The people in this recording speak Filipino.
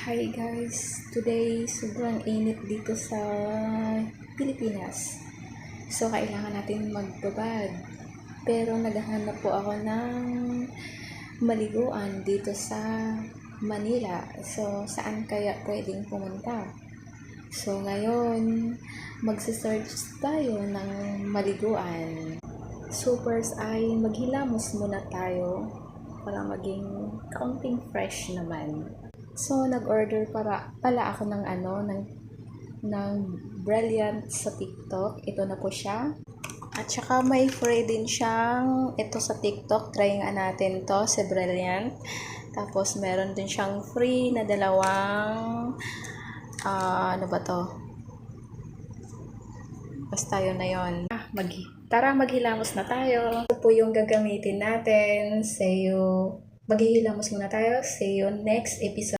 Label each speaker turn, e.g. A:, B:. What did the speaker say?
A: Hi guys, today sobrang init dito sa Pilipinas. So kailangan natin magbabad. Pero naghahanap po ako ng maliguan dito sa Manila. So saan kaya pwedeng pumunta? So ngayon, magse-search tayo ng maliguan. Supers ay maghilamos muna tayo para maging kaunting fresh naman. So, nag-order pala ako ng Brilliant sa TikTok. Ito na po siya. At saka may free din siyang ito sa TikTok. Try nga natin to si Brilliant. Tapos, meron din siyang free na dalawang ano ba to? Basta yun na yun. Tara, maghilamos na tayo. Ito po yung gagamitin natin. Maghihilamos muna tayo. See you next episode.